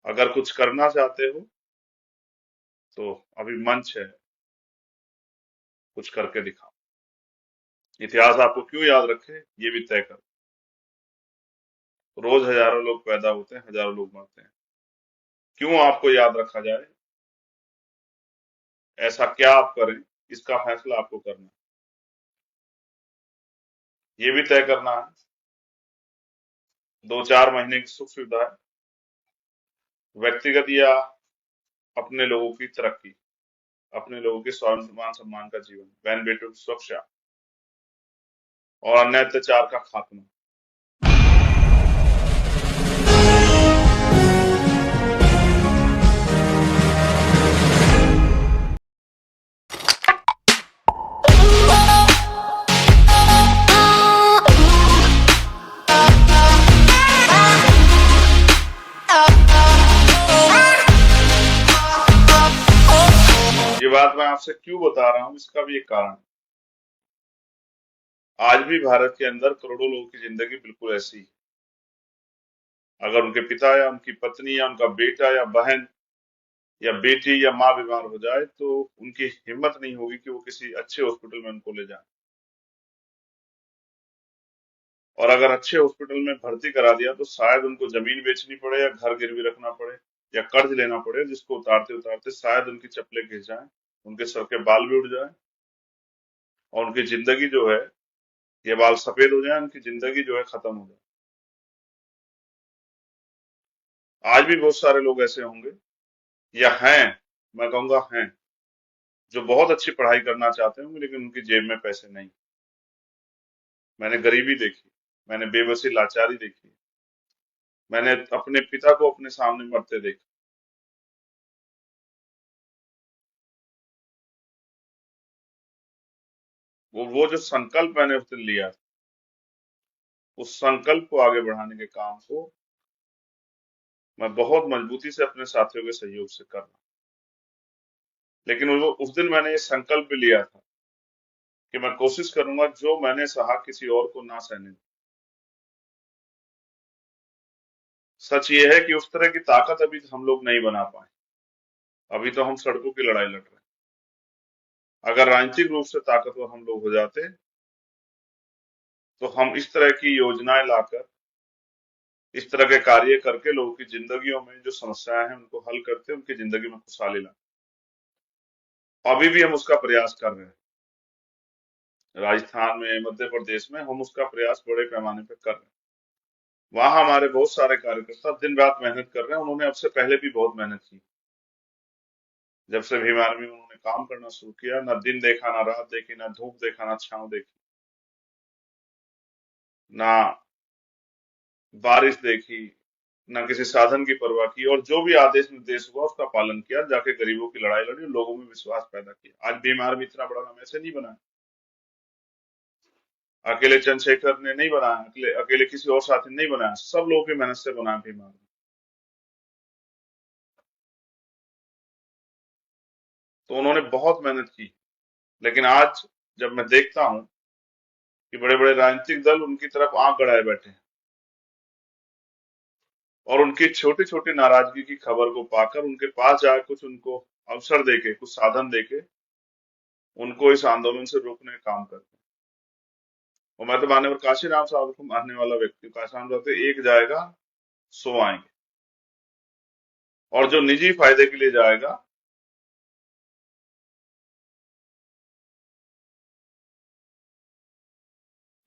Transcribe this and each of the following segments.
अगर कुछ करना चाहते हो तो अभी मंच है, कुछ करके दिखाओ। इतिहास आपको क्यों याद रखे, ये भी तय करो। रोज हजारों लोग पैदा होते हैं, हजारों लोग मरते हैं, क्यों आपको याद रखा जाए? ऐसा क्या आप करें, इसका फैसला आपको करना है। ये भी तय करना है। 2-4 महीने की सुख सुविधा है, व्यक्तिगत या अपने लोगों की तरक्की, अपने लोगों के स्वाभिमान सम्मान का जीवन, बहन बेटों की सुरक्षा और अन्य अत्याचार का खात्मा। ये बात मैं आपसे क्यों बता रहा हूँ, इसका भी एक कारण है। आज भी भारत के अंदर करोड़ों लोगों की जिंदगी बिल्कुल ऐसी है। अगर उनके पिता या उनकी पत्नी या उनका बेटा या बहन या बेटी या माँ बीमार हो जाए तो उनकी हिम्मत नहीं होगी कि वो किसी अच्छे हॉस्पिटल में उनको ले जाए। और अगर अच्छे हॉस्पिटल में भर्ती करा दिया तो शायद उनको जमीन बेचनी पड़े या घर गिरवी रखना पड़े या कर्ज लेना पड़े, जिसको उतारते उतारते शायद उनकी चप्पलें घिस जाएं, उनके सर के बाल भी उड़ जाए और उनकी जिंदगी जो है, ये बाल सफेद हो जाए, उनकी जिंदगी जो है खत्म हो जाए। आज भी बहुत सारे लोग ऐसे होंगे या हैं, मैं कहूंगा हैं, जो बहुत अच्छी पढ़ाई करना चाहते होंगे लेकिन उनकी जेब में पैसे नहीं। मैंने गरीबी देखी, मैंने बेबसी लाचारी देखी, मैंने अपने पिता को अपने सामने मरते देखा। वो जो संकल्प मैंने उस दिन लिया, उस संकल्प को आगे बढ़ाने के काम को मैं बहुत मजबूती से अपने साथियों के सहयोग से कर रहा हूं। लेकिन उस दिन मैंने ये संकल्प भी लिया था कि मैं कोशिश करूंगा जो मैंने सहा किसी और को ना सहने दूं। सच ये है कि उस तरह की ताकत अभी हम लोग नहीं बना पाए। अभी तो हम सड़कों की लड़ाई लड़ रहे हैं। अगर राजनीतिक रूप से ताकतवर हम लोग हो जाते तो हम इस तरह की योजनाएं लाकर, इस तरह के कार्य करके लोगों की जिंदगियों में जो समस्याएं हैं उनको हल करते, उनकी जिंदगी में खुशहाली लाते। अभी भी हम उसका प्रयास कर रहे हैं। राजस्थान में, मध्य प्रदेश में हम उसका प्रयास बड़े पैमाने पर कर रहे हैं। वहां हमारे बहुत सारे कार्यकर्ता दिन रात मेहनत कर रहे हैं। उन्होंने अब से पहले भी बहुत मेहनत की। जब से भीम आर्मी में उन्होंने काम करना शुरू किया, ना दिन देखा, ना रात देखी, ना धूप देखा, ना छांव देखी, ना बारिश देखी, ना किसी साधन की परवाह की, और जो भी आदेश निर्देश हुआ उसका पालन किया, जाके गरीबों की लड़ाई लड़ी, लोगों में विश्वास पैदा किया। आज भीम आर्मी इतना बड़ा नाम ऐसे नहीं बना। अकेले चंद्रशेखर ने नहीं बनाया, अकेले अकेले किसी और साथी ने नहीं बनाया, सब लोगों की मेहनत से बना भीम आर्मी। तो उन्होंने बहुत मेहनत की। लेकिन आज जब मैं देखता हूं कि बड़े बड़े राजनीतिक दल उनकी तरफ आंख गड़ाए बैठे हैं और उनकी छोटी छोटी नाराजगी की खबर को पाकर उनके पास जाकर कुछ उनको अवसर देके, कुछ साधन देके उनको इस आंदोलन से रोकने का काम करते हैं। और मैं तो माननीय काशीराम साहब को मानने वाला व्यक्ति, काशीराम साहब तो एक जाएगा सो आएंगे, और जो निजी फायदे के लिए जाएगा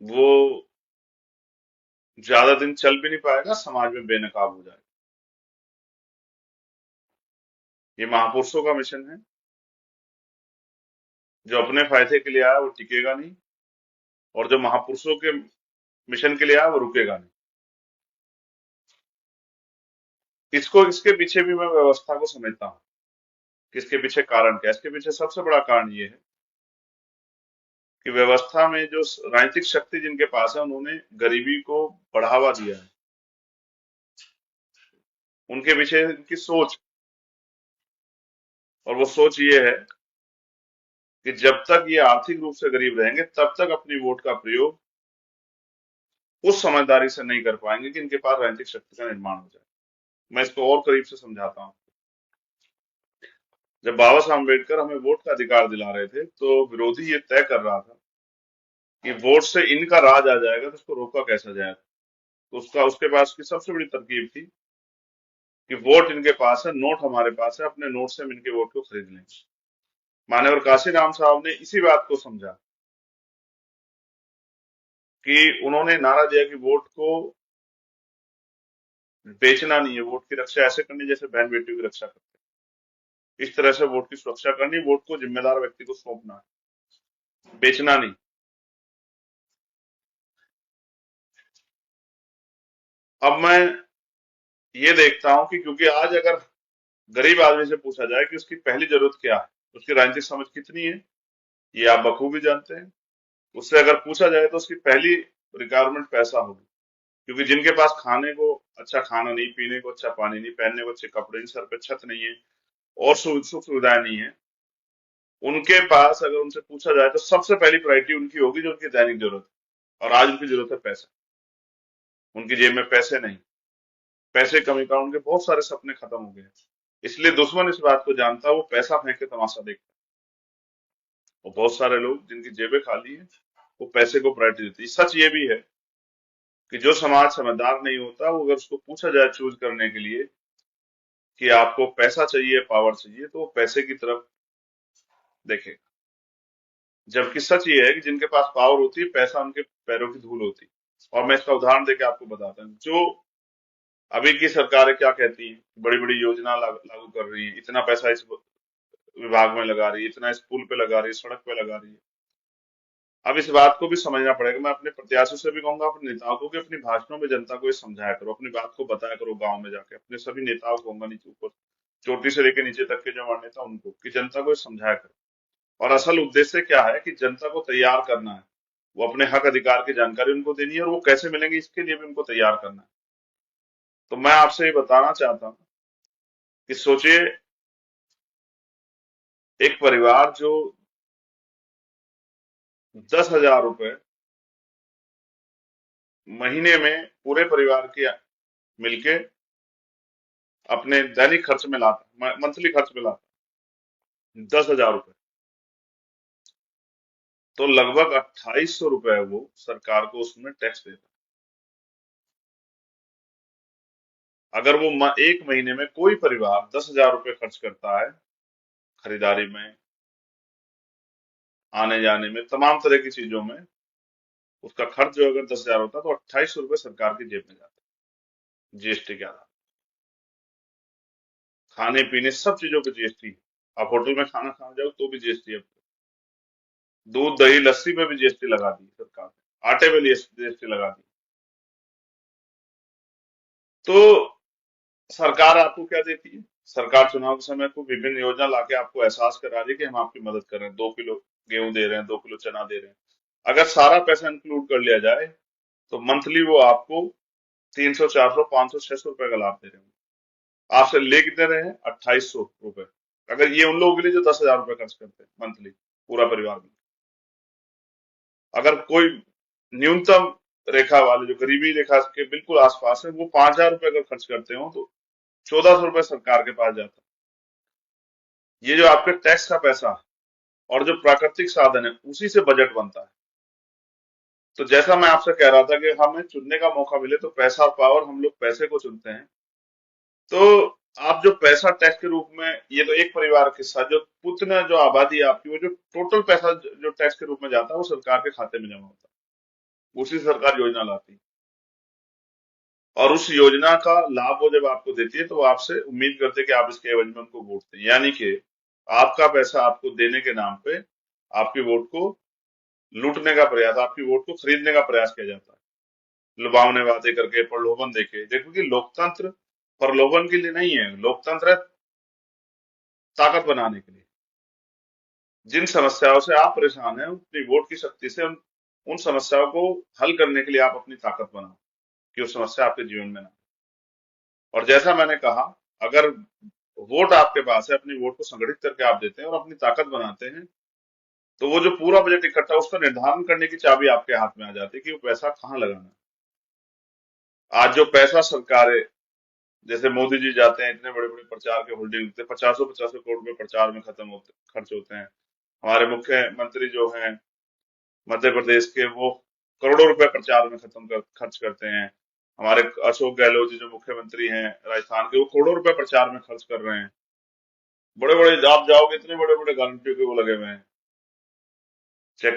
वो ज्यादा दिन चल भी नहीं पाएगा, समाज में बेनकाब हो जाएगा। ये महापुरुषों का मिशन है। जो अपने फायदे के लिए आया वो टिकेगा नहीं, और जो महापुरुषों के मिशन के लिए आया वो रुकेगा नहीं। इसके पीछे भी मैं व्यवस्था को समझता हूँ कि इसके पीछे कारण क्या है। इसके पीछे सबसे बड़ा कारण ये है कि व्यवस्था में जो राजनीतिक शक्ति जिनके पास है, उन्होंने गरीबी को बढ़ावा दिया है। उनके पीछे उनकी सोच, और वो सोच ये है कि जब तक ये आर्थिक रूप से गरीब रहेंगे तब तक अपनी वोट का प्रयोग उस समझदारी से नहीं कर पाएंगे कि इनके पास राजनीतिक शक्ति का निर्माण हो जाए। मैं इसको और करीब से समझाता हूँ। जब बाबा साहब अम्बेडकर हमें वोट का अधिकार दिला रहे थे, तो विरोधी ये तय कर रहा था कि वोट से इनका राज आ जाएगा, तो उसको रोका कैसा जाएगा। तो उसके पास की सबसे बड़ी तरकीब थी कि वोट इनके पास है, नोट हमारे पास है, अपने नोट से हम इनके वोट को खरीद लेंगे। मान्यवर काशीराम साहब ने इसी बात को समझा कि उन्होंने नारा दिया कि वोट को बेचना नहीं है, वोट की रक्षा ऐसे करनी जैसे बहन बेटियों की रक्षा करते हैं। इस तरह से वोट की सुरक्षा करनी, वोट को जिम्मेदार व्यक्ति को सौंपना है, बेचना नहीं। अब मैं ये देखता हूं कि क्योंकि आज अगर गरीब आदमी से पूछा जाए कि उसकी पहली जरूरत क्या है, उसकी राजनीतिक समझ कितनी है, ये आप बखूबी जानते हैं। उससे अगर पूछा जाए तो उसकी पहली रिक्वायरमेंट पैसा होगी, क्योंकि जिनके पास खाने को अच्छा खाना नहीं, पीने को अच्छा पानी नहीं, पहनने को अच्छे कपड़े नहीं, सर पे छत नहीं है और सुख सुविधाएं नहीं है, उनके पास अगर उनसे पूछा जाए तो सबसे पहली प्रायोरिटी उनकी होगी जो उनकी दैनिक जरूरत है। और आज उनकी जरूरत है पैसा, उनकी जेब में पैसे नहीं। पैसे कमी का उनके बहुत सारे सपने खत्म हो गए हैं। इसलिए दुश्मन इस बात को जानता है, वो पैसा फेंक के तमाशा देखता है। और बहुत सारे लोग जिनकी जेबें खाली है, वो पैसे को प्रायोरिटी देते हैं। सच ये भी है कि जो समाज समझदार नहीं होता, वो अगर उसको पूछा जाए चूज करने के लिए कि आपको पैसा चाहिए, पावर चाहिए, तो वो पैसे की तरफ देखेगा। जबकि सच ये है कि जिनके पास पावर होती है, पैसा उनके पैरों की धूल होती है। और मैं इसका उदाहरण देके आपको बताता हूँ। जो अभी की सरकारें क्या कहती हैं, बड़ी बड़ी योजना लागू कर रही है, इतना पैसा इस विभाग में लगा रही है, इतना इस पुल पे लगा रही है, सड़क पे लगा रही है। अब इस बात को भी समझना पड़ेगा। मैं अपने प्रत्याशियों से भी कहूंगा, अपने नेताओं को, कि अपनी भाषणों में जनता को ये समझाया करो, अपनी बात को बताया करो गांव में जाके। अपने सभी नेताओं को कहूंगा, नीचे ऊपर चोटी से लेकर नीचे तक के जो हमारे नेता, उनको, कि जनता को ये समझाया करो। और असल उद्देश्य क्या है कि जनता को तैयार करना है, वो अपने हक अधिकार की जानकारी उनको देनी है, और वो कैसे मिलेंगे इसके लिए भी उनको तैयार करना है। तो मैं आपसे ये बताना चाहता हूँ कि सोचिए, एक परिवार जो 10,000 रुपए महीने में पूरे परिवार के मिलके अपने दैनिक खर्च में लाता, मंथली खर्च में लाता 10,000 रुपए, तो लगभग 2,800 रुपए वो सरकार को उसमें टैक्स देता है। अगर वो एक महीने में कोई परिवार 10,000 रुपए खर्च करता है खरीदारी में, आने जाने में, तमाम तरह की चीजों में, उसका खर्च जो अगर 10,000 होता तो 2,800 रुपए सरकार की जेब में जाता है, जीएसटी के आधार। खाने पीने सब चीजों पे जीएसटी। आप होटल में खाना खाने जाओ तो भी जीएसटी है। दूध दही लस्सी में भी जीएसटी लगा दी सरकार ने, आटे में जीएसटी लगा दी। तो सरकार आपको क्या देती है? सरकार चुनाव के समय को विभिन्न योजना लाके आपको एहसास करा रही है कि हम आपकी मदद कर रहे हैं, 2 किलो गेहूं दे रहे हैं, 2 किलो चना दे रहे हैं। अगर सारा पैसा इंक्लूड कर लिया जाए तो मंथली वो आपको 300, 400, 500, 600 रुपए का लाभ दे रहे हैं। आपसे ले कितने रहे हैं? 2,800 रुपए। अगर ये उन लोगों के लिए जो 10,000 रुपए खर्च करते हैं मंथली, पूरा परिवार में। अगर कोई न्यूनतम रेखा वाले, जो गरीबी रेखा के बिल्कुल आसपास है, वो 5,000 रुपए अगर खर्च करते हो तो 1,400 रुपए सरकार के पास जाता है। ये जो आपके टैक्स का पैसा और जो प्राकृतिक साधन है, उसी से बजट बनता है। तो जैसा मैं आपसे कह रहा था कि हमें चुनने का मौका मिले तो पैसा और पावर, हम लोग पैसे को चुनते हैं। तो आप जो पैसा टैक्स के रूप में, ये तो एक परिवार के साथ जो उतना जो आबादी है आपकी, वो जो टोटल पैसा जो टैक्स के रूप में जाता है, वो सरकार के खाते में जमा होता है। उसी से सरकार योजना लाती है, और उस योजना का लाभ वो जब आपको देती है तो वो आपसे उम्मीद करते हैं कि आप इसके एवज में उनको वोट दें। यानी कि आपका पैसा आपको देने के नाम पे आपकी वोट को लूटने का प्रयास, आपकी वोट को खरीदने का प्रयास किया जाता है, लुभावने वादे करके, प्रलोभन देके। देखो कि लोकतंत्र प्रलोभन के लिए नहीं है, लोकतंत्र है ताकत बनाने के लिए। जिन समस्याओं से आप परेशान हैं, अपनी वोट की शक्ति से उन समस्याओं को हल करने के लिए आप अपनी ताकत बनाओ, कि वो समस्या आपके जीवन में ना। और जैसा मैंने कहा, अगर वोट आपके पास है, अपनी वोट को संगठित करके आप देते हैं और अपनी ताकत बनाते हैं, तो वो जो पूरा बजट इकट्ठा, उसका निर्धारण करने की चाबी आपके हाथ में आ जाती है कि वो पैसा कहाँ लगाना है। आज जो पैसा सरकारें जैसे मोदी जी जाते हैं, इतने बड़े बड़े प्रचार के होल्डिंग होते हैं, 50 करोड़ रुपए प्रचार में खर्च होते हैं। हमारे मुख्यमंत्री जो हैं मध्य प्रदेश के, वो करोड़ों रुपए प्रचार में खर्च करते हैं। हमारे अशोक गहलोत जी जो मुख्यमंत्री हैं राजस्थान के, वो करोड़ों रुपए प्रचार में खर्च कर रहे हैं। बड़े बड़े आप जाओगे, इतने बड़े बड़े गारंटियों के वो लगे हुए हैं। चाहे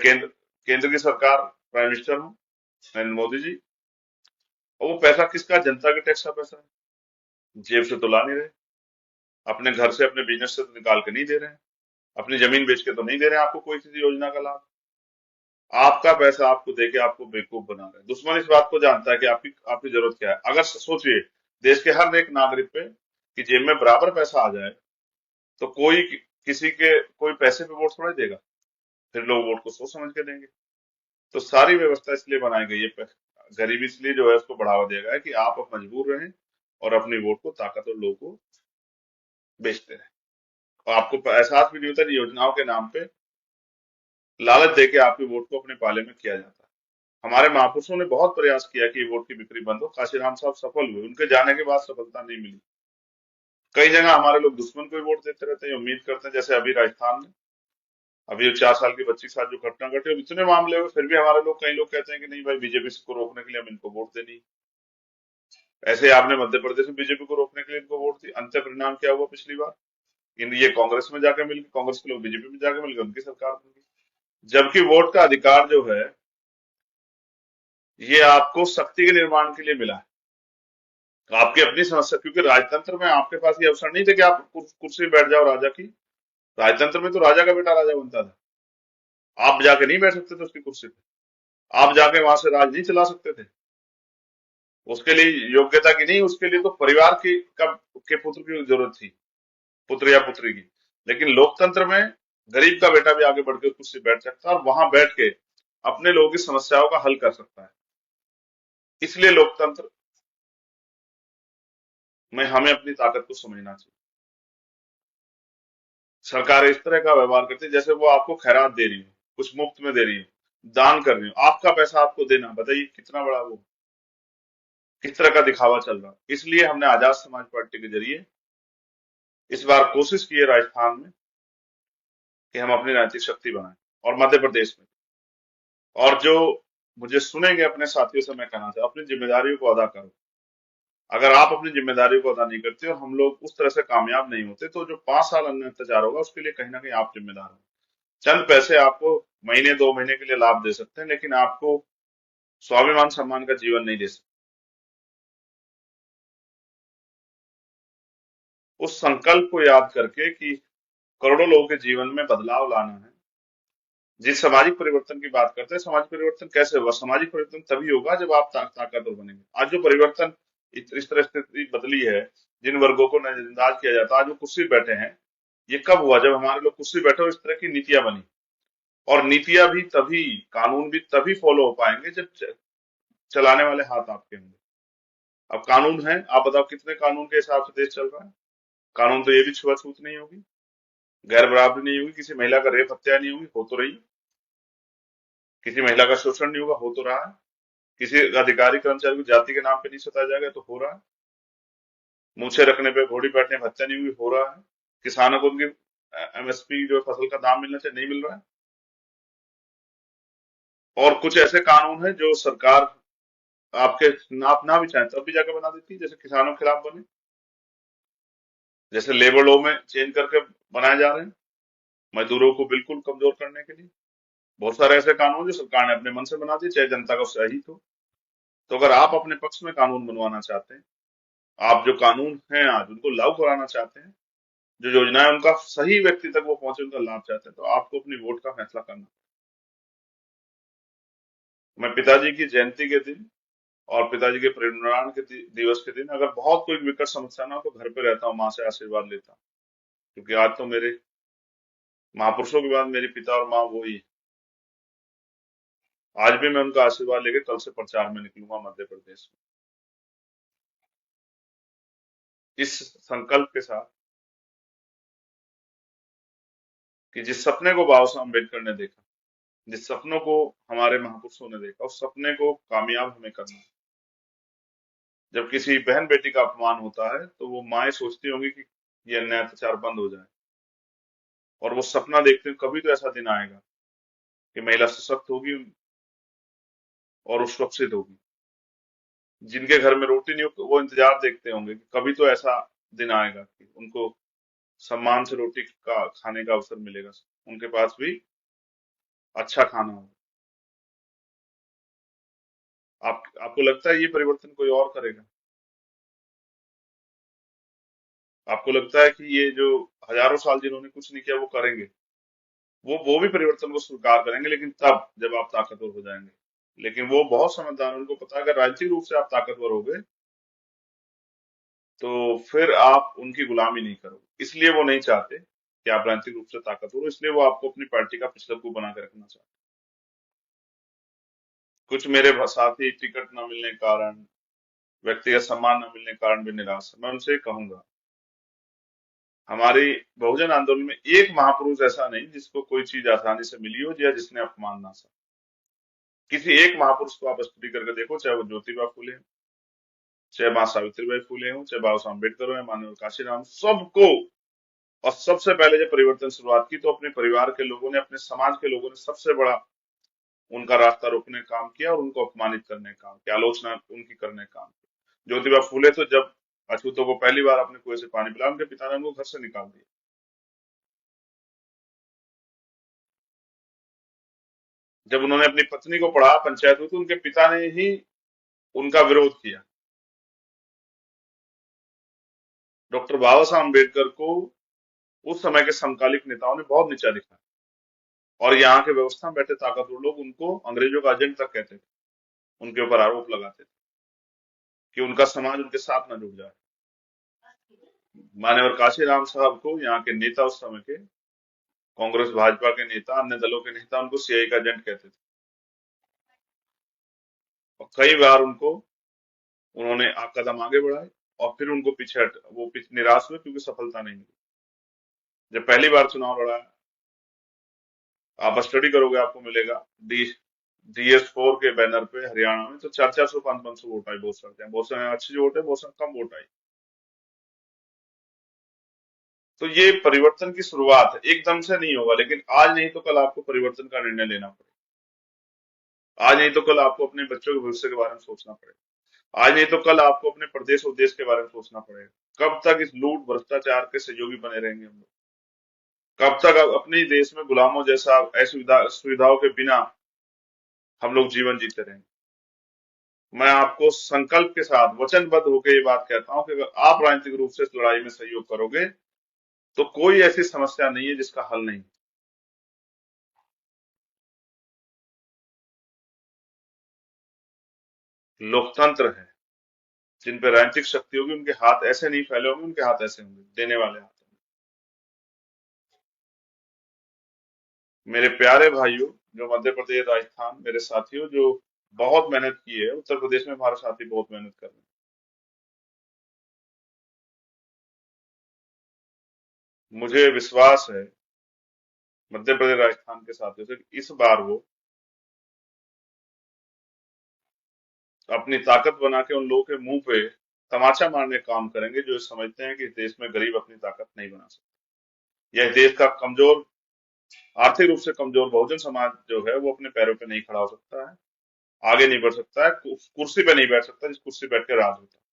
केंद्र की सरकार, प्राइम मिनिस्टर हो नरेंद्र मोदी जी, और वो पैसा किसका? जनता के टैक्स का पैसा है। जेब से तो ला नहीं रहे, अपने घर से, अपने बिजनेस से तो निकाल के नहीं दे रहे हैं, अपनी जमीन बेच के तो नहीं दे रहे हैं आपको कोई किसी योजना का लाभ। आपका पैसा आपको देके आपको बेवकूफ बना रहे हैं। दुश्मन इस बात को जानता है कि आपकी आपकी जरूरत क्या है। अगर सोचिए, देश के हर एक नागरिक पे कि जेब में बराबर पैसा आ जाए, तो किसी के कोई पैसे पे वोट थोड़ा देगा। फिर लोग वोट को सोच समझ के देंगे। तो सारी व्यवस्था इसलिए बनाई गई है, गरीबी इसलिए जो है उसको बढ़ावा दिया गया है कि आप अब मजबूर रहें और अपनी वोट को ताकतवर लोगों को बेचते रहें। और आपको एहसास भी नहीं होता, योजनाओं के नाम पे लालच देके आपकी वोट को अपने पाले में किया जाता है। हमारे महापुरुषों ने बहुत प्रयास किया कि वोट की बिक्री बंद हो। काशीराम साहब सफल हुए, उनके जाने के बाद सफलता नहीं मिली। कई जगह हमारे लोग दुश्मन को ही वोट देते रहते हैं, उम्मीद करते हैं, जैसे अभी राजस्थान में अभी 4 साल की बच्ची के साथ जो घटना घटी, इतने मामले हुए, फिर भी हमारे लोग, कई लोग कहते हैं कि नहीं भाई, बीजेपी को रोकने के लिए हम इनको वोट देनी। ऐसे आपने मध्य प्रदेश में बीजेपी को रोकने के लिए इनको वोट दी, अंत परिणाम क्या हुआ पिछली बार? इन ये कांग्रेस में जाकर मिल गए, कांग्रेस के लोग बीजेपी में जाकर मिल गए, उनकी सरकार बन गई। जबकि वोट का अधिकार जो है, ये आपको शक्ति के निर्माण के लिए मिला है, आपकी अपनी समस्या। क्योंकि राजतंत्र में आपके पास ये अवसर नहीं थे कि आप कुर्सी पे बैठ जाओ राजा की। राजतंत्र में तो राजा का बेटा राजा बनता था, आप जाके नहीं बैठ सकते थे उसकी कुर्सी पे, आप जाके वहां से राज नहीं चला सकते थे। उसके लिए योग्यता की नहीं, उसके लिए तो परिवार के पुत्र की जरूरत थी, पुत्र या पुत्री की। लेकिन लोकतंत्र में गरीब का बेटा भी आगे बढ़ के कुर्सी पे बैठ सकता है और वहां बैठ के अपने लोगों की समस्याओं का हल कर सकता है। इसलिए लोकतंत्र में हमें अपनी ताकत को समझना चाहिए। सरकार इस तरह का व्यवहार करती है जैसे वो आपको खैरात दे रही हो, कुछ मुफ्त में दे रही हो, दान कर रही हो। आपका पैसा आपको देना, बताइए कितना बड़ा वो, किस तरह का दिखावा चल रहा है। इसलिए हमने आजाद समाज पार्टी के जरिए इस बार कोशिश की है राजस्थान में कि हम अपनी राजनीतिक शक्ति बनाएं, और मध्य प्रदेश में। और जो मुझे सुनेंगे अपने साथियों से मैं कहना चाहता हूं, अपनी जिम्मेदारियों को अदा करो। अगर आप अपनी जिम्मेदारियों को अदा नहीं करते और हम लोग उस तरह से कामयाब नहीं होते, तो जो 5 साल अन्य अत्याचार होगा उसके लिए कहीं ना कहीं आप जिम्मेदार हो। चंद पैसे आपको महीने 2 महीने के लिए लाभ दे सकते हैं, लेकिन आपको स्वाभिमान सम्मान का जीवन नहीं दे सकते। उस संकल्प को याद करके कि करोड़ों लोगों के जीवन में बदलाव लाना है। जिस सामाजिक परिवर्तन की बात करते हैं, सामाजिक परिवर्तन कैसे होगा? सामाजिक परिवर्तन तभी होगा जब आप ताकतवर बनेंगे। आज जो परिवर्तन, इस तरह स्थिति बदली है, जिन वर्गों को नजरअंदाज किया जाता है, आज वो कुर्सी बैठे हैं, ये कब हुआ? जब हमारे लोग कुर्सी बैठे और इस तरह की नीतियां बनी। और नीतियां भी तभी, कानून भी तभी फॉलो हो पाएंगे जब चलाने वाले हाथ आपके होंगे। अब कानून है, आप बताओ कितने कानून के हिसाब से देश चल रहा है? कानून तो ये भी छुआछूत नहीं होगी, गैर बराबरी नहीं होगी, किसी महिला का रेप हत्या नहीं होगी, हो तो रही है। किसी महिला का शोषण नहीं होगा, हो तो रहा है। किसी अधिकारी कर्मचारी को जाति के नाम पे नहीं सताया जाएगा, तो हो रहा है। मूछे रखने पे घोड़ी बैठने पे हत्या नहीं हुई, हो रहा है। किसानों को उनकी एमएसपी जो फसल का दाम मिलना चाहिए, नहीं मिल रहा है। और कुछ ऐसे कानून है जो सरकार आपके आप ना भी चाहें तब भी जाकर बना देती है, जैसे किसानों के खिलाफ बने, जैसे लेबर लॉ में चेंज करके बनाए जा रहे हैं मजदूरों को बिल्कुल कमजोर करने के लिए। बहुत सारे ऐसे कानून जो सरकार ने अपने मन से बना दिए, चाहे जनता का उससे अहित हो। तो अगर आप अपने पक्ष में कानून बनवाना चाहते हैं, आप जो कानून हैं आज उनको लागू कराना चाहते हैं, जो योजनाएं उनका सही व्यक्ति तक वो पहुंचे, उनका लाभ चाहते हैं, तो आपको अपनी वोट का फैसला करना। मैं पिताजी की जयंती के दिन और पिताजी के परिनिर्वाण के दिवस के दिन अगर बहुत कोई विकट समस्या ना हो, तो घर पे रहता हूँ, माँ से आशीर्वाद लेता हूँ। क्योंकि आज तो मेरे महापुरुषों के बाद मेरे पिता और माँ वो ही है। आज भी मैं उनका आशीर्वाद लेके कल से प्रचार में निकलूंगा मध्य प्रदेश में, इस संकल्प के साथ कि जिस सपने को बाबा साहब अम्बेडकर ने देखा, जिस सपनों को हमारे महापुरुषों ने देखा, उस सपने को कामयाब हमें करना है। जब किसी बहन बेटी का अपमान होता है तो वो माएं सोचती होंगी कि ये अन्याय अत्याचार बंद हो जाए, और वो सपना देखते हैं कभी तो ऐसा दिन आएगा कि महिला सशक्त होगी और वो सुरक्षित होगी। जिनके घर में रोटी नहीं हो वो इंतजार देखते होंगे कि कभी तो ऐसा दिन आएगा कि उनको सम्मान से रोटी का खाने का अवसर मिलेगा, उनके पास भी अच्छा खाना होगा। आपको लगता है ये परिवर्तन कोई और करेगा? आपको लगता है कि ये जो हजारों साल जिन्होंने कुछ नहीं किया वो करेंगे? वो भी परिवर्तन को स्वीकार करेंगे, लेकिन तब जब आप ताकतवर हो जाएंगे। लेकिन वो बहुत समझदार हैं, उनको पता है अगर राजनीतिक रूप से आप ताकतवर हो गए तो फिर आप उनकी गुलामी नहीं करोगे। इसलिए वो नहीं चाहते कि आप राजनीतिक रूप से ताकतवर हो, इसलिए वो आपको अपनी पार्टी का पिछलग्गू बना के रखना चाहते हैं। कुछ मेरे साथी टिकट न मिलने के कारण, व्यक्तिगत सम्मान न मिलने के कारण भी निराश है। मैं उनसे कहूंगा, हमारी बहुजन आंदोलन में एक महापुरुष ऐसा नहीं जिसको कोई चीज आसानी से मिली हो या जिसने अपमान ना सहा। किसी एक महापुरुष को आप स्टडी करके देखो, चाहे वो ज्योतिबा फूले हो, चाहे माँ सावित्रीबाई फूले हो, चाहे बाबा साहब अम्बेडकर हो या मानव काशीराम, सबको। और सबसे पहले जब परिवर्तन शुरुआत की तो अपने परिवार के लोगों ने, अपने समाज के लोगों ने सबसे बड़ा उनका रास्ता रोकने का काम किया और उनको अपमानित करने का काम किया, आलोचना उनकी करने का काम किया। ज्योतिबा फूले तो जब अछूतों को पहली बार अपने कुएं से पानी पिला, उनके पिता ने उनको घर से निकाल दिया। जब उन्होंने अपनी पत्नी को पढ़ा, पंचायत हुई, तो उनके पिता ने ही उनका विरोध किया। डॉक्टर बाबा साहब अम्बेडकर को उस समय के समकालिक नेताओं ने बहुत नीचा दिखा, और यहाँ के व्यवस्था में बैठे ताकतवर लोग उनको अंग्रेजों का एजेंट तक कहते थे, उनके ऊपर आरोप लगाते थे कि उनका समाज उनके साथ न जुड़ जाए। मान्यवर काशीराम साहब को यहाँ के नेता, उस समय के कांग्रेस भाजपा के नेता, अन्य दलों के नेता उनको सीआई का एजेंट कहते थे, और कई बार उनको उन्होंने कदम आगे बढ़ाए और फिर उनको पीछे निराश हुए क्योंकि सफलता नहीं मिली। जब पहली बार चुनाव लड़ा, आप स्टडी करोगे आपको मिलेगा, DS4 के बैनर पे हरियाणा में तो 400-400 500 वोट आई, बहुत सारे बहुत सारे अच्छी वोट है, बहुत सारे कम वोट आई। तो ये परिवर्तन की शुरुआत है, एकदम से नहीं होगा, लेकिन आज नहीं तो कल आपको परिवर्तन का निर्णय लेना पड़ेगा। आज नहीं तो कल आपको अपने बच्चों के भविष्य के बारे में सोचना पड़ेगा। आज नहीं तो कल आपको अपने प्रदेश और देश के बारे में सोचना पड़ेगा। कब तक इस लूट भ्रष्टाचार के सहयोगी बने रहेंगे हम लोग? कब तक अपने ही देश में गुलामों जैसा असुविधा सुविधाओं के बिना हम लोग जीवन जीते रहेंगे? मैं आपको संकल्प के साथ वचनबद्ध होकर ये बात कहता हूं कि अगर आप राजनीतिक रूप से इस लड़ाई में सहयोग करोगे तो कोई ऐसी समस्या नहीं है जिसका हल नहीं। लोकतंत्र है, जिन पे राजनीतिक शक्ति होगी उनके हाथ ऐसे नहीं फैले होंगे, उनके हाथ ऐसे होंगे, देने वाले हाथ होंगे। मेरे प्यारे भाइयों, जो मध्य प्रदेश, राजस्थान, मेरे साथियों जो बहुत मेहनत की है, उत्तर प्रदेश में हमारे साथी बहुत मेहनत कर रहे हैं। मुझे विश्वास है मध्य प्रदेश, राजस्थान के साथियों से कि इस बार वो अपनी ताकत बना के उन लोगों के मुंह पे तमाचा मारने का काम करेंगे जो समझते हैं कि इस देश में गरीब अपनी ताकत नहीं बना सकता। यह देश का कमजोर, आर्थिक रूप से कमजोर बहुजन समाज जो है वो अपने पैरों पे नहीं खड़ा हो सकता है, आगे नहीं बढ़ सकता है, कुर्सी पे नहीं बैठ सकता जिस कुर्सी बैठ के राज होता है।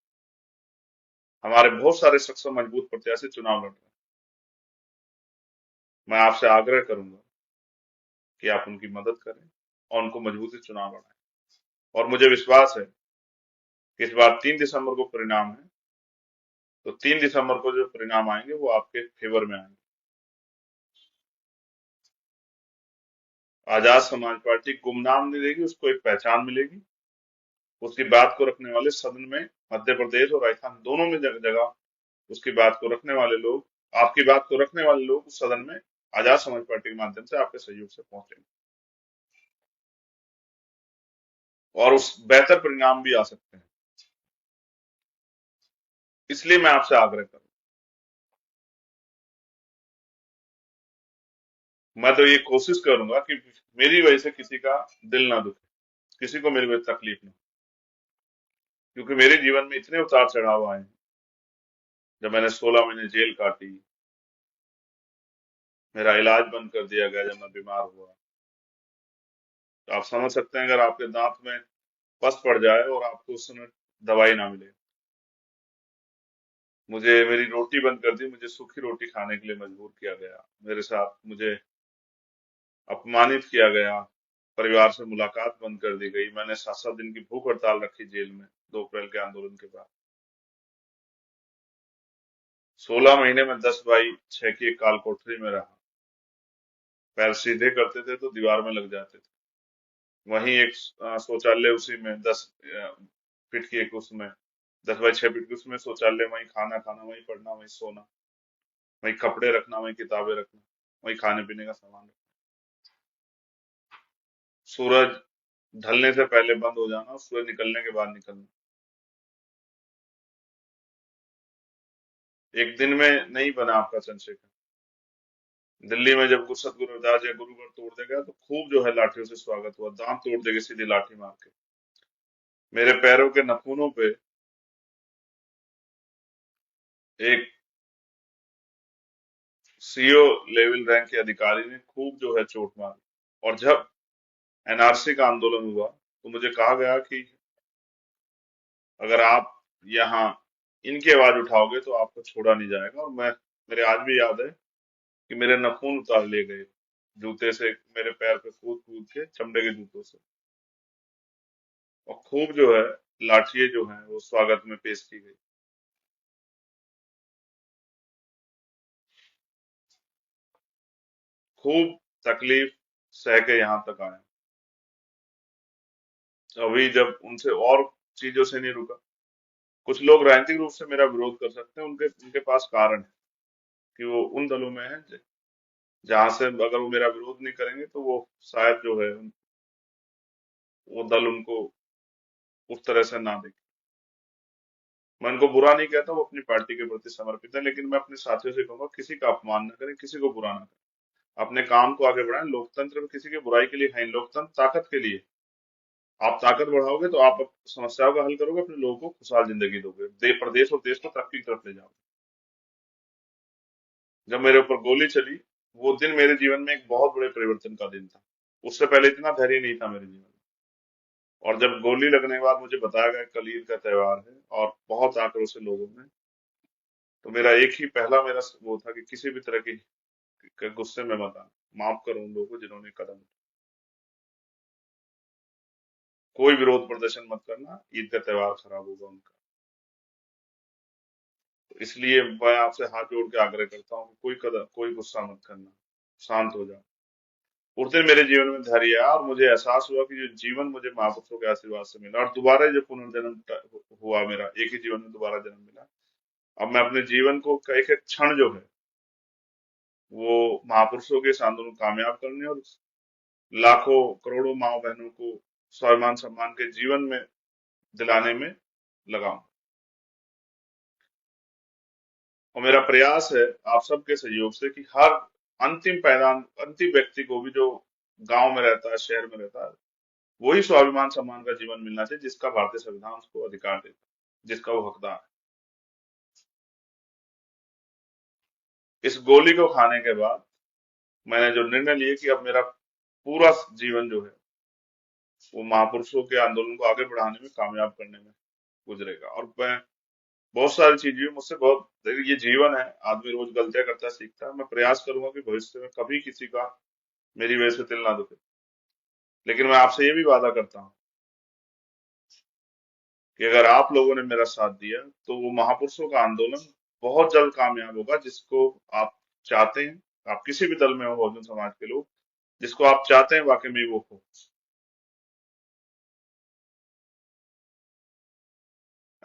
हमारे बहुत सारे सक्षम मजबूत प्रत्याशी चुनाव लड़ रहे हैं। मैं आपसे आग्रह करूंगा कि आप उनकी मदद करें और उनको मजबूती से चुनाव लड़ाएं। और मुझे विश्वास है कि इस बार 3 दिसंबर को परिणाम है, तो 3 दिसंबर को जो परिणाम आएंगे वो आपके फेवर में आएंगे। आजाद समाज पार्टी गुमनाम नहीं रहेगी, उसको एक पहचान मिलेगी। उसकी बात को रखने वाले सदन में, मध्य प्रदेश और राजस्थान दोनों में जगह उसकी बात को रखने वाले लोग, आपकी बात को रखने वाले लोग उस सदन में आजाद समाज पार्टी के माध्यम से आपके सहयोग से पहुंचेंगे और उस बेहतर परिणाम भी आ सकते हैं। इसलिए मैं आपसे आग्रह करूं, मैं तो ये कोशिश करूंगा कि मेरी वजह से किसी का दिल ना दुखे, किसी को मेरी वजह से तकलीफ ना हो। क्योंकि मेरे जीवन में इतने उतार चढ़ाव आए हैं। जब मैंने 16 महीने जेल काटी, मेरा इलाज बंद कर दिया गया जब मैं बीमार हुआ। तो आप समझ सकते हैं अगर आपके दांत में पस पड़ जाए और आपको उस समय दवाई ना मिले। मुझे मेरी रोटी बंद कर दी, मुझे सूखी रोटी खाने के लिए मजबूर किया गया, मेरे साथ मुझे अपमानित किया गया, परिवार से मुलाकात बंद कर दी गई। मैंने 7-7 दिन की भूख हड़ताल रखी जेल में 2 अप्रैल के आंदोलन के बाद। 16 महीने में 10 बाई 6 की एक काल कोठरी में रहा। पैर सीधे करते थे तो दीवार में लग जाते थे। वहीं एक शौचालय, उसी में 10 फीट की एक, उसमें 10 बाई 6 फीट की उसमें शौचालय, वहीं खाना खाना, वहीं पढ़ना, वहीं सोना, वहीं कपड़े रखना, वहीं किताबें रखना, वहीं खाने पीने का सामान रखना। सूरज ढलने से पहले बंद हो जाना, सूरज निकलने के बाद निकलना। एक दिन में नहीं बना आपका चंद्रशेखर। दिल्ली में जब गुरु सतगुरु रविदास जी गुरुगढ़ तोड़ देगा तो खूब जो है लाठियों से स्वागत हुआ, दांत तोड़ देगी सीधी लाठी मार के। मेरे पैरों के नाखूनों पे एक सीओ लेवल रैंक के अधिकारी ने खूब जो है चोट मारी। और जब एनआरसी का आंदोलन हुआ तो मुझे कहा गया कि अगर आप यहाँ इनकी आवाज उठाओगे तो आपको छोड़ा नहीं जाएगा। और मेरे आज भी याद है कि मेरे नाखून उतार लिए गए जूते से, मेरे पैर पे कूद कूद के, चमड़े के जूतों से। और खूब जो है लाठियां जो है वो स्वागत में पेश की गई। खूब तकलीफ सह के यहाँ तक आया। अभी जब उनसे और चीजों से नहीं रुका। कुछ लोग राजनीतिक रूप से मेरा विरोध कर सकते हैं, उनके उनके पास कारण है कि वो उन दलों में है जहां से अगर वो मेरा विरोध नहीं करेंगे तो वो शायद जो है वो दल उनको उस तरह से ना देखे। मैं उनको बुरा नहीं कहता, वो अपनी पार्टी के प्रति समर्पित है, लेकिन मैं अपने साथियों से कहूंगा किसी का अपमान ना करें, किसी को बुरा ना करें, अपने काम को आगे बढ़ाएं। लोकतंत्र में किसी की बुराई के लिए है नहीं, लोकतंत्र ताकत के लिए। आप ताकत बढ़ाओगे तो आप समस्याओं का हल करोगे, अपने लोगों को खुशहाल जिंदगी दोगे, प्रदेश और देश को तरक्की की तरफ ले जाओगे। जब मेरे ऊपर गोली चली, वो दिन मेरे जीवन में एक बहुत बड़े परिवर्तन का दिन था। उससे पहले इतना धैर्य नहीं था मेरे जीवन में। और जब गोली लगने के बाद मुझे बताया गया कल ईद का त्योहार है और बहुत आक्रोश है लोगों में, तो मेरा एक ही पहला मेरा वो था कि किसी भी तरह की के गुस्से में मत आना, माफ करो उन लोगों को जिन्होंने कदम उठाया। कोई विरोध प्रदर्शन मत करना, ईद का त्योहार खराब होगा उनका। तो इसलिए मैं आपसे हाथ जोड़ के आग्रह करता हूँ कि कोई गुस्सा मत करना, शांत हो जाओ। उस दिन मेरे जीवन में धैर्य आया और मुझे एहसास हुआ कि जो जीवन मुझे महापुरुषों के आशीर्वाद से मिला, और दोबारा जो पुनर्जन्म हुआ, मेरा एक ही जीवन में दोबारा जन्म मिला। अब मैं अपने जीवन को का एक एक क्षण जो है वो महापुरुषों के इस आंदोलन को कामयाब करने और लाखों करोड़ों माओ बहनों को स्वाभिमान सम्मान के जीवन में दिलाने में लगाऊं। और मेरा प्रयास है आप सबके सहयोग से कि हर अंतिम व्यक्ति को भी जो गांव में रहता है, शहर में रहता है, वही स्वाभिमान सम्मान का जीवन मिलना चाहिए जिसका भारतीय संविधान उसको अधिकार देता है, जिसका वो हकदार है। इस गोली को खाने के बाद मैंने जो निर्णय लिया कि अब मेरा पूरा जीवन जो है वो महापुरुषों के आंदोलन को आगे बढ़ाने में, कामयाब करने में गुजरेगा। और मैं बहुत सारी चीजें मुझसे बहुत, देखिए ये जीवन है, आदमी रोज गलतियां करता है, सीखता है। मैं प्रयास करूंगा कि भविष्य में कभी किसी का मेरी वजह से दिल ना दुखे। लेकिन मैं आपसे ये भी वादा करता हूँ कि अगर आप लोगों ने मेरा साथ दिया तो वो महापुरुषों का आंदोलन बहुत जल्द कामयाब होगा, जिसको आप चाहते हैं। आप किसी भी दल में हो, बहुजन समाज के लोग, जिसको आप चाहते हैं वाकई में वो हो।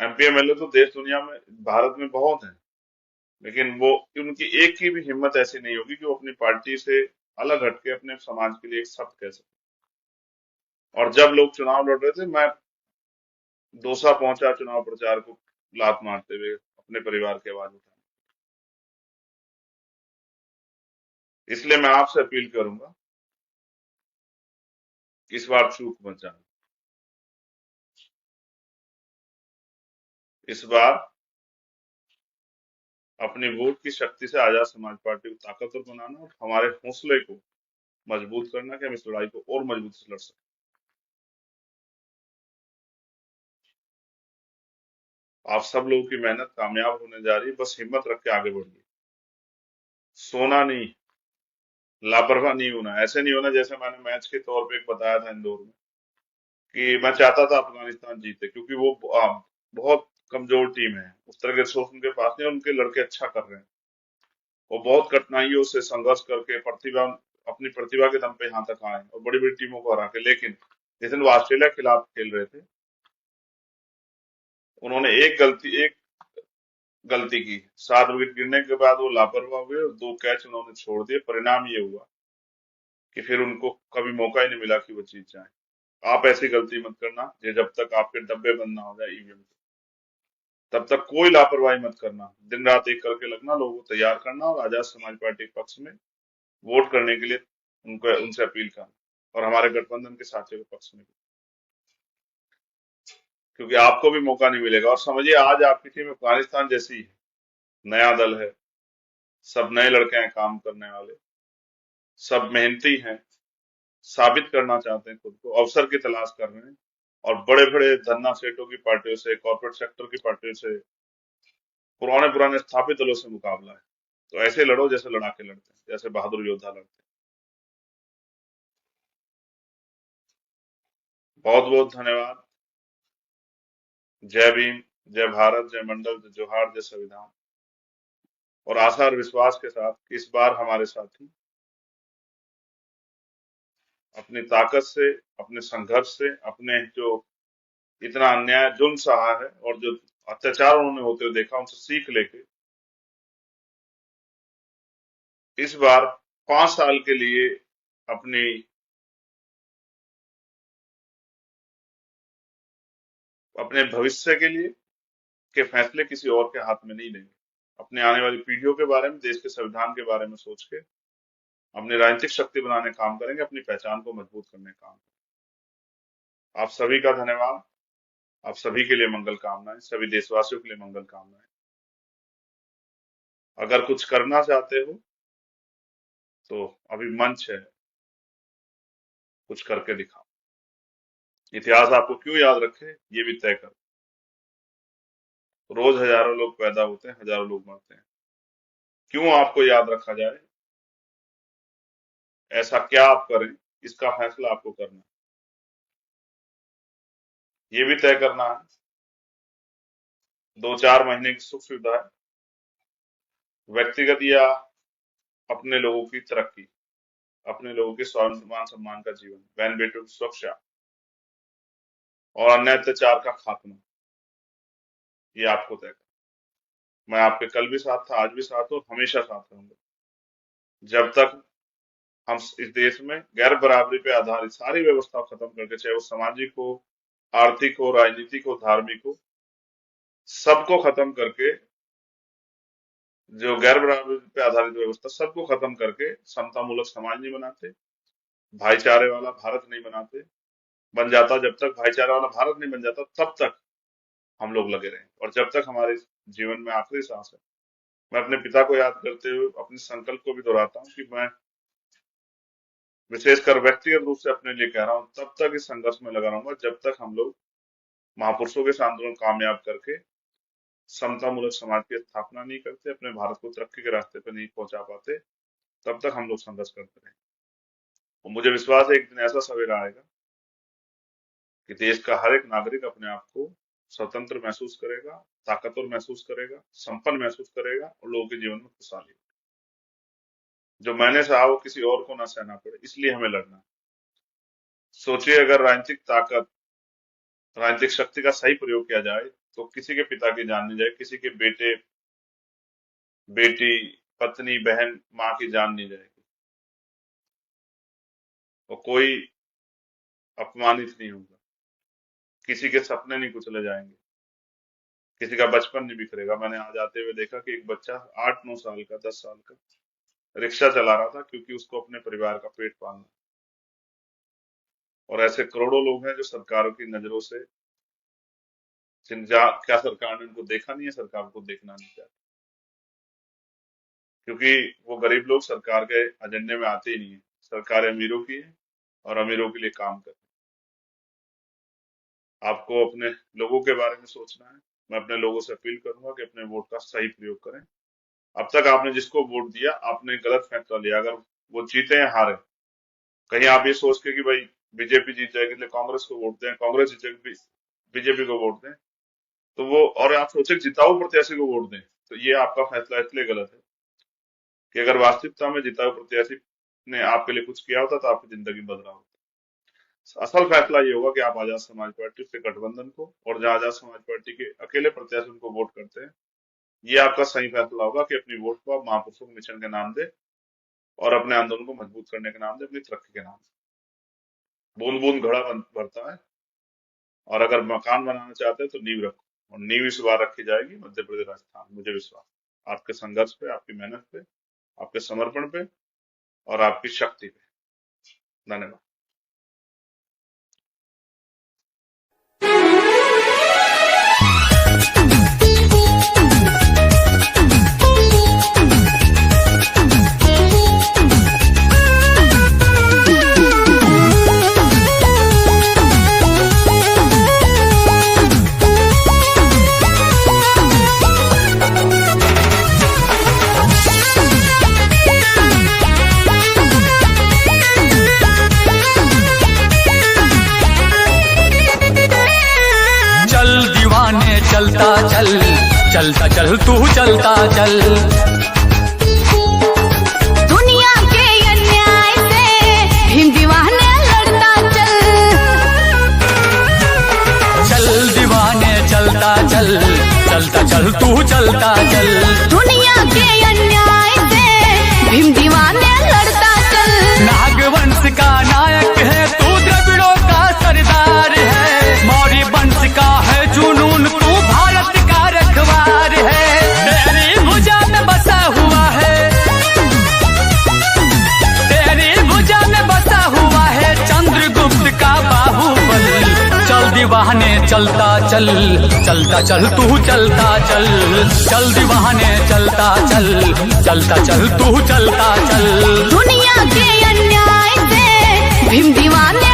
एमपी एमएलए तो देश दुनिया में, भारत में बहुत हैं, लेकिन वो उनकी एक की भी हिम्मत ऐसी नहीं होगी कि वो अपनी पार्टी से अलग हटके अपने समाज के लिए एक शब्द कह सके। और जब लोग चुनाव लड़ रहे थे, मैं दौसा पहुंचा चुनाव प्रचार को लात मारते हुए अपने परिवार की आवाज उठाने। इसलिए मैं आपसे अपील करूंगा कि इस बार चूक मत जाना। इस बार अपनी वोट की शक्ति से आजाद समाज पार्टी को ताकतवर बनाना और हमारे हौसले को मजबूत करना कि हम इस लड़ाई को और मजबूती से लड़ सकें। आप सब लोगों की मेहनत कामयाब होने जा रही है, बस हिम्मत रख के आगे बढ़िए। सोना नहीं, लापरवाह नहीं होना। ऐसे नहीं होना जैसे मैंने मैच के तौर पे एक बताया था इंदौर में कि मैं चाहता था अफगानिस्तान जीते क्योंकि वो बहुत कमजोर टीम है, उस तरह के रिसोर्स उनके पास नहीं, और उनके लड़के अच्छा कर रहे हैं। वो बहुत कठिनाइयों से संघर्ष करके अपनी प्रतिभा के दम पे यहाँ तक आए और बड़ी बड़ी टीमों को हरा के। लेकिन जिस दिन वो ऑस्ट्रेलिया के खिलाफ खेल रहे थे, उन्होंने एक गलती की, 7 विकेट गिरने के बाद वो लापरवाह हुए और 2 कैच उन्होंने छोड़ दिए। परिणाम ये हुआ कि फिर उनको कभी मौका ही नहीं मिला कि वो जीत जाए। आप ऐसी गलती मत करना, ये जब तक आपके डब्बे बंद ना हो जाए ईवीएम के, तब तक कोई लापरवाही मत करना। दिन रात एक करके लगना, लोगों को तैयार करना और आजाद समाज पार्टी के पक्ष में वोट करने के लिए उनको उनसे अपील करना, और हमारे गठबंधन के साथियों के पक्ष में भी, क्योंकि आपको भी मौका नहीं मिलेगा। और समझिए, आज आपकी टीम अफगानिस्तान जैसी है, नया दल है, सब नए लड़के हैं काम करने वाले, सब मेहनती हैं, साबित करना चाहते हैं खुद को, अवसर की तलाश कर रहे हैं, और बड़े बड़े धन्ना सेठों की पार्टियों से, कॉर्पोरेट सेक्टर की पार्टियों से, पुराने पुराने स्थापित दलों से मुकाबला है। तो ऐसे लड़ो जैसे लड़ाके लड़ते हैं, जैसे बहादुर योद्धा लड़ते हैं। बहुत बहुत धन्यवाद। जय भीम, जय भारत, जय मंडल, जय जोहार, जय संविधान। और आशा और विश्वास के साथ कि इस बार हमारे साथी अपनी ताकत से, अपने संघर्ष से, अपने जो इतना अन्याय जुल्म सहा है और जो अत्याचार उन्होंने होते हुए देखा, उनसे सीख लेके इस बार 5 साल के लिए अपनी अपने भविष्य के लिए के फैसले किसी और के हाथ में नहीं लेंगे। अपने आने वाली पीढ़ियों के बारे में, देश के संविधान के बारे में सोच के अपनी राजनीतिक शक्ति बनाने काम करेंगे, अपनी पहचान को मजबूत करने काम करेंगे। आप सभी का धन्यवाद। आप सभी के लिए मंगल कामनाएं, सभी देशवासियों के लिए मंगल कामनाएं। अगर कुछ करना चाहते हो तो अभी मंच है, कुछ करके दिखाओ। इतिहास आपको क्यों याद रखे, ये भी तय करो। रोज हजारों लोग पैदा होते हैं, हजारों लोग मरते हैं, क्यों आपको याद रखा जाए? ऐसा क्या आप करें, इसका फैसला आपको करना है, ये भी तय करना है। 2-4 महीने की सुख सुविधा है, व्यक्तिगत या अपने लोगों की तरक्की, अपने लोगों के स्वाभिमान सम्मान का जीवन, बहन बेटों की सुरक्षा और अन्य अत्याचार का खात्मा, ये आपको तय करना। मैं आपके कल भी साथ था, आज भी साथ हूँ, हमेशा साथ रहूंगा, जब तक हम इस देश में गैर बराबरी पे आधारित सारी व्यवस्था खत्म करके, चाहे वो सामाजिक हो, आर्थिक हो, राजनीतिक हो, धार्मिक हो, सबको खत्म करके, जो गैर बराबरी पे आधारित व्यवस्था, सबको खत्म करके समता मूलक समाज नहीं बनाते, भाईचारे वाला भारत नहीं बनाते, बन जाता, जब तक भाईचारा वाला भारत नहीं बन जाता, तब तक हम लोग लगे रहें। और जब तक हमारे जीवन में आखिरी सांस है, मैं अपने पिता को याद करते हुए अपने संकल्प को भी दोहराता हूँ कि मैं विशेषकर व्यक्तिगत रूप से अपने लिए कह रहा हूँ, तब तक इस संघर्ष में लगा रहूंगा जब तक हम लोग महापुरुषों के आंदोलन कामयाब करके समता मूलक समाज की स्थापना नहीं करते, अपने भारत को तरक्की के रास्ते पर नहीं पहुंचा पाते, तब तक हम लोग संघर्ष करते रहेंगे। और मुझे विश्वास है एक दिन ऐसा सवेरा आएगा कि देश का हर एक नागरिक अपने आप को स्वतंत्र महसूस करेगा, ताकतवर महसूस करेगा, संपन्न महसूस करेगा, और लोगों के जीवन में खुशहाली। जो मैंने सहा वो किसी और को ना सहना पड़े, इसलिए हमें लड़ना है। सोचिए, अगर राजनीतिक शक्ति का सही प्रयोग किया जाए तो किसी के पिता की जान नहीं जाए, किसी के बेटे, बेटी, पत्नी, बहन, माँ की जान नहीं जाएगी, और कोई अपमानित नहीं होगा, किसी के सपने नहीं कुचले जाएंगे, किसी का बचपन नहीं बिखरेगा। मैंने आज आते हुए देखा कि एक बच्चा 8-9 साल का, 10 साल का रिक्शा चला रहा था क्योंकि उसको अपने परिवार का पेट पालना। और ऐसे करोड़ों लोग हैं जो सरकारों की नजरों से क्या सरकार ने उनको देखा नहीं है? सरकार को देखना नहीं चाहती, क्योंकि वो गरीब लोग सरकार के एजेंडे में आते ही नहीं है। सरकार अमीरों की है और अमीरों के लिए काम कर रही है। आपको अपने लोगों के बारे में सोचना है। मैं अपने लोगों से अपील करूंगा कि अपने वोट का सही प्रयोग करें। अब तक आपने जिसको वोट दिया, आपने गलत फैसला लिया। अगर वो जीते या हारे, कहीं आप ये सोच के कि भाई बीजेपी जीत जाएगी इसलिए कांग्रेस को वोट दें, कांग्रेस जीतेगी बीजेपी को वोट दें, तो वो, और आप सोचे जिताऊ प्रत्याशी को वोट दें, तो ये आपका फैसला इसलिए गलत है कि अगर वास्तविकता में जिताऊ प्रत्याशी ने आपके लिए कुछ किया होता तो आपकी जिंदगी बदला होता। असल फैसला ये होगा कि आप आजाद समाज पार्टी से गठबंधन को, और जहां आजाद समाज पार्टी के अकेले प्रत्याशी उनको वोट करते हैं, ये आपका सही फैसला होगा कि अपनी वोट को आप महापुरुषों के मिशन के नाम दे और अपने आंदोलन को मजबूत करने के नाम दे, अपनी तरक्की के नाम से। बूंद बूंद घड़ा भरता है, और अगर मकान बनाना चाहते हैं तो नींव रखो, और नींव इस बार रखी जाएगी मध्य प्रदेश राजस्थान। मुझे विश्वास आपके संघर्ष पे, आपकी मेहनत पे, आपके समर्पण पे और आपकी शक्ति पे। धन्यवाद। चलता चल, चलता चल तू चलता चल, दुनिया के अन्याय से भीम दीवाने लड़ता चल। चल दीवाने चलता चल, चलता चल तू चलता चल, दुनिया के अन्याय से भीम दीवाने लड़ता चल। नागवंश का नायक है तू, द्रविड़ों का सरदार है, मौर्य वंश का है जुनून, तू भारत का रखवार है। तेरी भुजा में बसा हुआ है, तेरी भुजा में बसा हुआ है चंद्रगुप्त का बाहुबल। चल दीवाने चलता चल, चलता चल तू चलता चल, चल दीवाने चलता चल, चलता चल तू चलता चल। दुनिया के अन्याय से भीम दीवाने